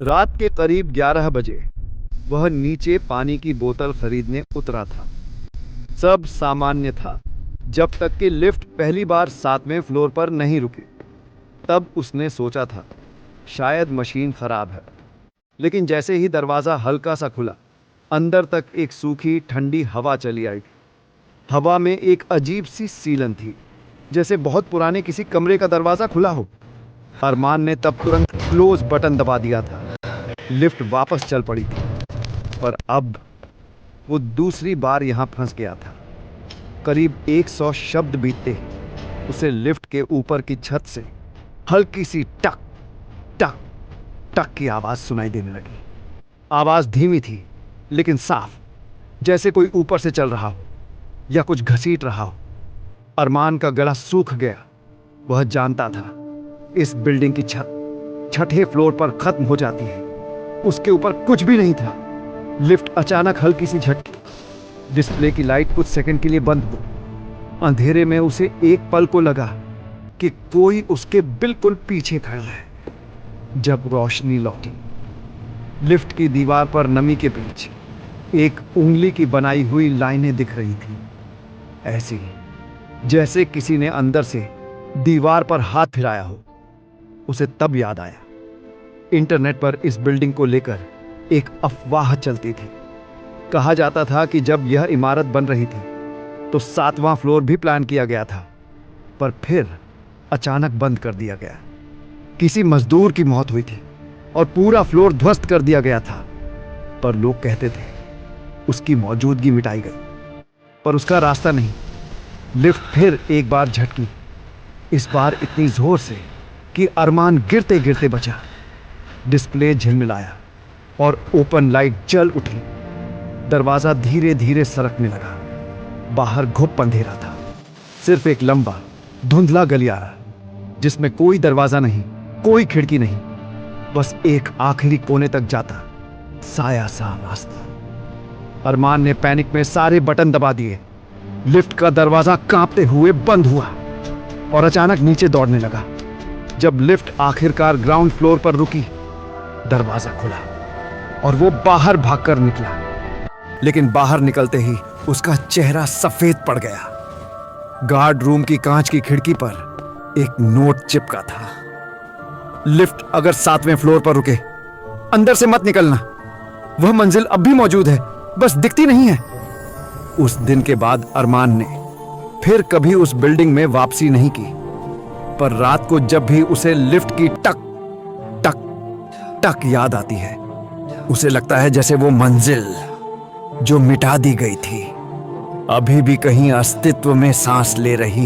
रात के करीब 11 बजे वह नीचे पानी की बोतल खरीदने उतरा था। सब सामान्य था जब तक कि लिफ्ट पहली बार 7वें फ्लोर पर नहीं रुकी। तब उसने सोचा था शायद मशीन खराब है, लेकिन जैसे ही दरवाज़ा हल्का सा खुला, अंदर तक एक सूखी ठंडी हवा चली आई। हवा में एक अजीब सी सीलन थी, जैसे बहुत पुराने किसी कमरे का दरवाज़ा खुला हो। अरमान ने तब तुरंत क्लोज बटन दबा दिया था। लिफ्ट वापस चल पड़ी थी, पर अब वो दूसरी बार यहाँ फंस गया था। करीब 100 शब्द बीतते ही उसे लिफ्ट के ऊपर की छत से हल्की सी टक टक टक की आवाज़ सुनाई देने लगी। आवाज़ धीमी थी लेकिन साफ, जैसे कोई ऊपर से चल रहा हो या कुछ घसीट रहा हो। अरमान का गला सूख गया। वह जानता था इस बिल्डिंग की छत 6ठे फ्लोर पर खत्म हो जाती है। उसके ऊपर कुछ भी नहीं था। लिफ्ट अचानक हल्की सी झटकी, डिस्प्ले की लाइट कुछ सेकंड के लिए बंद हो। अंधेरे में उसे एक पल को लगा कि कोई उसके बिल्कुल पीछे खड़ा है। जब रोशनी लौटी, लिफ्ट की दीवार पर नमी के बीच एक उंगली की बनाई हुई लाइनें दिख रही थी, ऐसी जैसे किसी ने अंदर से दीवार पर हाथ फिराया हो। उसे तब याद आया, इंटरनेट पर इस बिल्डिंग को लेकर एक अफवाह चलती थी। कहा जाता था कि जब यह इमारत बन रही थी तो 7वां फ्लोर भी प्लान किया गया था, पर फिर अचानक बंद कर दिया गया। किसी मजदूर की मौत हुई थी और पूरा फ्लोर ध्वस्त कर दिया गया था। पर लोग कहते थे उसकी मौजूदगी मिटाई गई, पर उसका रास्ता नहीं। लिफ्ट फिर एक बार झटकी, इस बार इतनी जोर से कि अरमान गिरते गिरते बचा। डिस्प्ले झिलमिलाया और ओपन लाइट जल उठी। दरवाजा धीरे धीरे सरकने लगा। बाहर घुप अंधेरा था, सिर्फ एक लंबा धुंधला गलियारा जिसमें कोई दरवाजा नहीं, कोई खिड़की नहीं, बस एक आखिरी कोने तक जाता साया सा रास्ता। अरमान ने पैनिक में सारे बटन दबा दिए। लिफ्ट का दरवाजा कांपते हुए बंद हुआ और अचानक नीचे दौड़ने लगा। जब लिफ्ट आखिरकार ग्राउंड फ्लोर पर रुकी, दरवाजा खुला और वो बाहर भागकर निकला। लेकिन बाहर निकलते ही उसका चेहरा सफेद पड़ गया। गार्ड रूम की कांच की खिड़की पर एक नोट चिपका था, लिफ्ट अगर 7वें फ्लोर पर रुके, अंदर से मत निकलना। वह मंजिल अब भी मौजूद है, बस दिखती नहीं है। उस दिन के बाद अरमान ने फिर कभी उस बिल्डिंग में वापसी नहीं की, पर रात को जब भी उसे लिफ्ट की टक टक टक याद आती है, उसे लगता है जैसे वो मंजिल जो मिटा दी गई थी अभी भी कहीं अस्तित्व में सांस ले रही